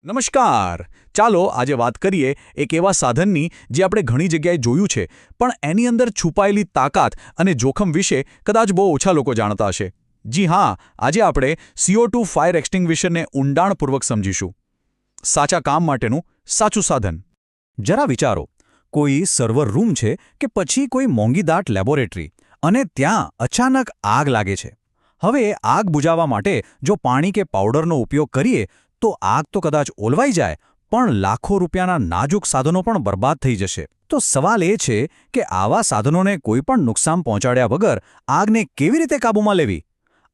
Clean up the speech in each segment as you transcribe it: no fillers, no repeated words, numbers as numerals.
નમસ્કાર. ચાલો આજે વાત કરીએ એક એવા સાધનની જે આપણે ઘણી જગ્યાએ જોયું છે પણ એની અંદર છુપાયેલી તાકાત અને જોખમ વિશે કદાચ બહુ ઓછા લોકો જાણતા હશે. જી હા, આજે આપણે CO2 ફાયર એક્સટિંગ્વિશરને ઊંડાણપૂર્વક સમજીશું. સાચા કામ માટેનું સાચું સાધન. જરા વિચારો, કોઈ સર્વર રૂમ છે કે પછી કોઈ મોંઘીદાટ લેબોરેટરી, અને ત્યાં અચાનક આગ લાગે છે. હવે આગ બુઝાવવા માટે જો પાણી કે પાવડરનો ઉપયોગ કરીએ તો આગ તો કદાચ ઓલવાઈ જાય, પણ લાખો રૂપિયાના નાજુક સાધનો પણ બરબાદ થઈ જશે. તો સવાલ એ છે કે આવા સાધનોને કોઈ પણ નુકસાન પહોંચાડ્યા વગર આગને કેવી રીતે કાબૂમાં લેવી?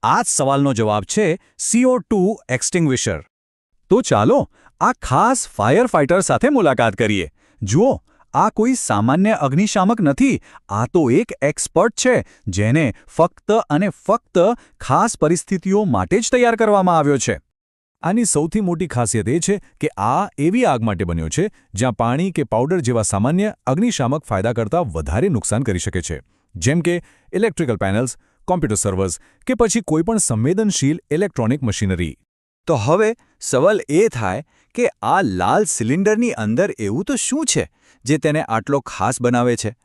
આ જ સવાલનો જવાબ છે CO2 એક્સટિંગ્વિશર. તો ચાલો આ ખાસ ફાયર ફાઇટર સાથે મુલાકાત કરીએ. જુઓ, આ કોઈ સામાન્ય અગ્નિશામક નથી. આ તો એક એક્સપર્ટ છે જેને ફક્ત અને ફક્ત ખાસ પરિસ્થિતિઓ માટે જ તૈયાર કરવામાં આવ્યો છે. આની સૌથી મોટી ખાસિયત એ છે કે આ એવી આગ માટે બન્યો છે જ્યાં પાણી કે પાવડર જેવા સામાન્ય અગ્નિશામક ફાયદા કરતાં વધારે નુકસાન કરી શકે છે, જેમ કે ઇલેક્ટ્રિકલ પેનલ્સ, કોમ્પ્યુટર સર્વર્સ કે પછી કોઈપણ સંવેદનશીલ ઇલેક્ટ્રોનિક મશીનરી. તો હવે સવાલ એ થાય કે આ લાલ સિલિન્ડરની અંદર એવું તો શું છે જે તેને આટલો ખાસ બનાવે છે?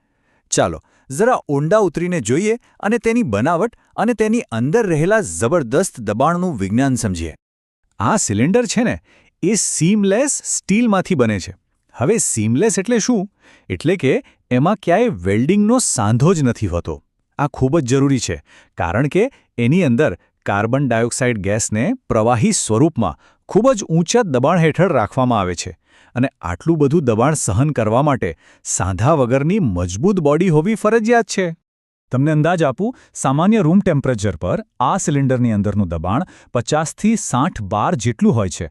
ચાલો જરા ઊંડા ઉતરીને જોઈએ અને તેની બનાવટ અને તેની અંદર રહેલા જબરદસ્ત દબાણનું વિજ્ઞાન સમજીએ. આ સિલિન્ડર છે ને, એ સીમલેસ સ્ટીલમાંથી બને છે. હવે સીમલેસ એટલે શું? એટલે કે એમાં ક્યાંય વેલ્ડિંગનો સાંધો જ નથી હોતો. આ ખૂબ જ જરૂરી છે, કારણ કે એની અંદર કાર્બન ડાયોક્સાઇડ ગેસને પ્રવાહી સ્વરૂપમાં ખૂબ જ ઊંચા દબાણ હેઠળ રાખવામાં આવે છે, અને આટલું બધું દબાણ સહન કરવા માટે સાંધા વગરની મજબૂત બોડી હોવી ફરજિયાત છે. તમને અંદાજ આપું, સામાન્ય રૂમ ટેમ્પરેચર પર આ સિલિન્ડરની અંદરનું દબાણ 50થી 60 બાર જેટલું હોય છે.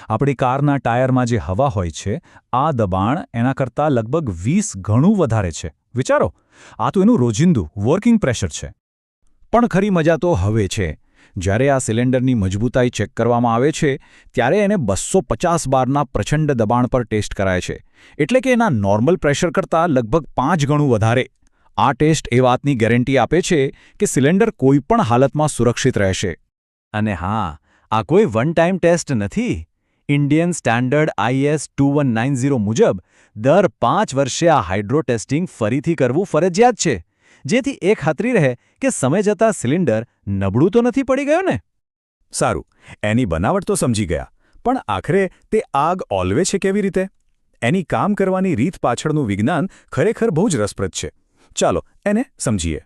આપણી કારના ટાયરમાં જે હવા હોય છે, આ દબાણ એના કરતાં લગભગ 20 ગણું વધારે છે. વિચારો, આ તો એનું રોજિંદુ વર્કિંગ પ્રેશર છે. પણ ખરી મજા તો હવે છે. જ્યારે આ સિલિન્ડરની મજબૂતાઈ ચેક કરવામાં આવે છે ત્યારે એને 250 બારના પ્રચંડ દબાણ પર ટેસ્ટ કરાય છે, એટલે કે એના નોર્મલ પ્રેશર કરતાં લગભગ 5 ગણું વધારે. આ ટેસ્ટ એ વાતની ગેરંટી આપે છે કે સિલિન્ડર કોઈપણ હાલતમાં સુરક્ષિત રહેશે. અને હા, આ કોઈ વન ટાઈમ ટેસ્ટ નથી. ઇન્ડિયન સ્ટાન્ડર્ડ IS 2190 મુજબ દર 5 વર્ષે આ હાઇડ્રો ટેસ્ટિંગ ફરીથી કરવું ફરજિયાત છે, જેથી એ ખાતરી રહે કે સમય જતાં સિલિન્ડર નબળું તો નથી પડી ગયું ને. સારું, એની બનાવટ તો સમજી ગયા, પણ આખરે તે આગ ઓલવે છે કેવી રીતે? એની કામ કરવાની રીત પાછળનું વિજ્ઞાન ખરેખર બહુ જ રસપ્રદ છે. ચાલો એને સમજીએ.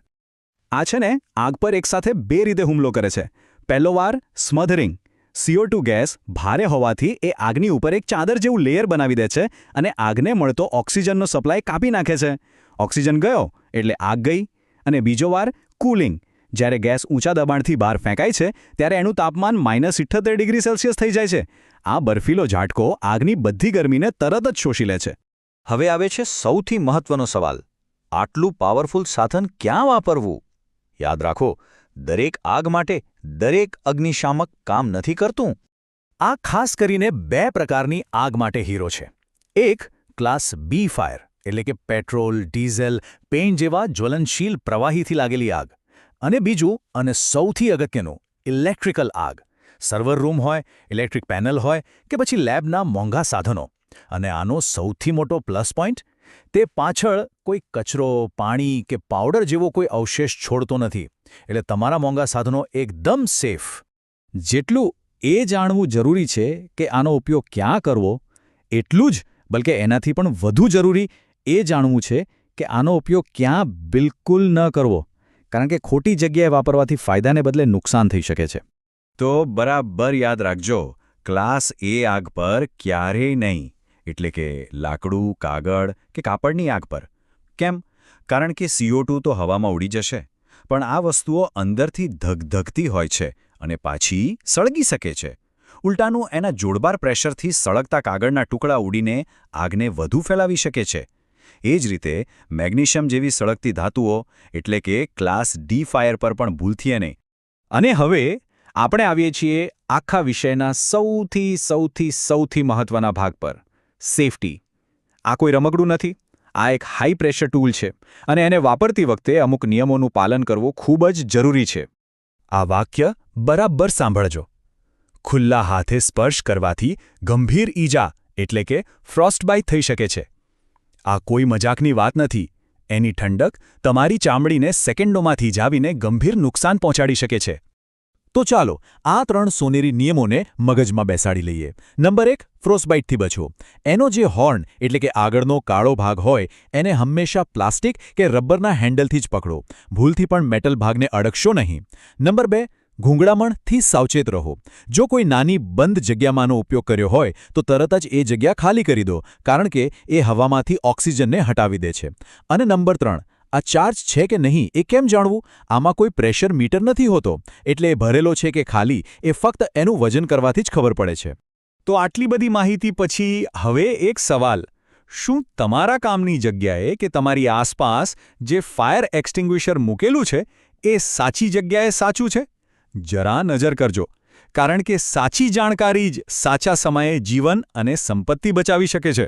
આ છે ને, આગ પર એકસાથે 2 રીતે હુમલો કરે છે. પહેલો વાર સ્મધરિંગ. CO2 ગેસ ભારે હોવાથી એ આગની ઉપર એક ચાદર જેવું લેયર બનાવી દે છે અને આગને મળતો ઓક્સિજનનો સપ્લાય કાપી નાખે છે. ઓક્સિજન ગયો એટલે આગ ગઈ. અને બીજો વાર કૂલિંગ. જ્યારે ગેસ ઊંચા દબાણથી બહાર ફેંકાય છે ત્યારે એનું તાપમાન -78°C થઈ જાય છે. આ બર્ફીલો ઝાટકો આગની બધી ગરમીને તરત જ શોષી લે છે. હવે આવે છે સૌથી મહત્વનો સવાલ. આટલું પાવરફુલ સાધન ક્યાં વાપરવું? યાદ રાખો, દરેક આગ માટે દરેક અગ્નિશામક કામ નથી કરતું. આ ખાસ કરીને 2 પ્રકારની આગ માટે હીરો છે. એક ક્લાસ B ફાયર, એટલે કે પેટ્રોલ, ડીઝલ, પેઇન્ટ જેવા જ્વલનશીલ પ્રવાહીથી લાગેલી આગ. અને બીજું, અને સૌથી અગત્યનું, ઇલેક્ટ્રિકલ આગ. સર્વર રૂમ હોય, ઇલેક્ટ્રિક પેનલ હોય કે પછી લેબના મોંઘા સાધનો. અને આનો સૌથી મોટો પ્લસ પોઈન્ટ, તે પાછળ કોઈ કચરો, પાણી કે પાવડર જેવો કોઈ અવશેષ છોડતો નથી. એટલે તમારા મોંઘા સાધનો એકદમ સેફ. જેટલું એ જાણવું જરૂરી છે કે આનો ઉપયોગ ક્યાં કરવો, એટલું જ, બલકે એનાથી પણ વધુ જરૂરી એ જાણવું છે કે આનો ઉપયોગ ક્યાં બિલકુલ ન કરવો, કારણ કે ખોટી જગ્યાએ વાપરવાથી ફાયદાને બદલે નુકસાન થઈ શકે છે. તો બરાબર યાદ રાખજો, ક્લાસ A આગ પર ક્યારેય નહીં. એટલે કે લાકડું, કાગળ કે કાપડની આગ પર. કેમ? કારણ કે CO2 તો હવામાં ઉડી જશે, પણ આ વસ્તુઓ અંદરથી ધગધગતી હોય છે અને પાછી સળગી શકે છે. ઉલટાનું એના જોરદાર પ્રેશરથી સળગતા કાગળના ટુકડા ઉડીને આગને વધુ ફેલાવી શકે છે. એ જ રીતે મેગ્નેશિયમ જેવી સળગતી ધાતુઓ, એટલે કે ક્લાસ D ફાયર પર પણ ભૂલથી નહીં. અને હવે આપણે આવીએ છીએ આખા વિષયના સૌથી મહત્વના ભાગ પર, સેફટી. આ કોઈ રમકડું નથી. આ એક હાઈ પ્રેશર ટૂલ છે અને એને વાપરતી વખતે અમુક નિયમોનું પાલન કરવું ખૂબ જ જરૂરી છે. આ વાક્ય બરાબર સાંભળજો. ખુલ્લા હાથે સ્પર્શ કરવાથી ગંભીર ઈજા એટલે કે ફ્રોસ્ટબાઇટ થઈ શકે છે. આ કોઈ મજાકની વાત નથી. એની ઠંડક તમારી ચામડીને સેકન્ડોમાં થીજાવીને ગંભીર નુકસાન પહોંચાડી શકે છે. તો ચાલો આ 3 સોનેરી નિયમોને મગજમાં બેસાડી લઈએ. નંબર 1, ફ્રોસ્ટબાઇટથી બચો. એનો જે હોર્ન એટલે કે આગળનો કાળો ભાગ હોય એને હંમેશા પ્લાસ્ટિક કે રબરના હેન્ડલથી જ પકડો. ભૂલથી પણ મેટલ ભાગને અડકશો નહીં. નંબર 2, ગૂંગળામણથી સાવચેત રહો. જો કોઈ નાની બંધ જગ્યામાંનો ઉપયોગ કર્યો હોય તો તરત જ એ જગ્યા ખાલી કરી દો, કારણ કે એ હવામાંથી ઓક્સિજનને હટાવી દે છે. અને નંબર 3, આ ચાર્જ છે કે નહીં એ કેમ જાણવું? આમાં કોઈ પ્રેશર મીટર નથી હોતો, એટલે એ ભરેલો છે કે ખાલી એ ફક્ત એનું વજન કરવાથી જ ખબર પડે છે. તો આટલી બધી માહિતી પછી હવે એક સવાલ: શું તમારા કામની જગ્યાએ કે તમારી આસપાસ જે ફાયર એક્સ્ટિંગ્વિશર મૂકેલું છે એ સાચી જગ્યાએ સાચું છે? જરા નજર કરજો, કારણ કે સાચી જાણકારી જ સાચા સમયે જીવન અને સંપત્તિ બચાવી શકે છે.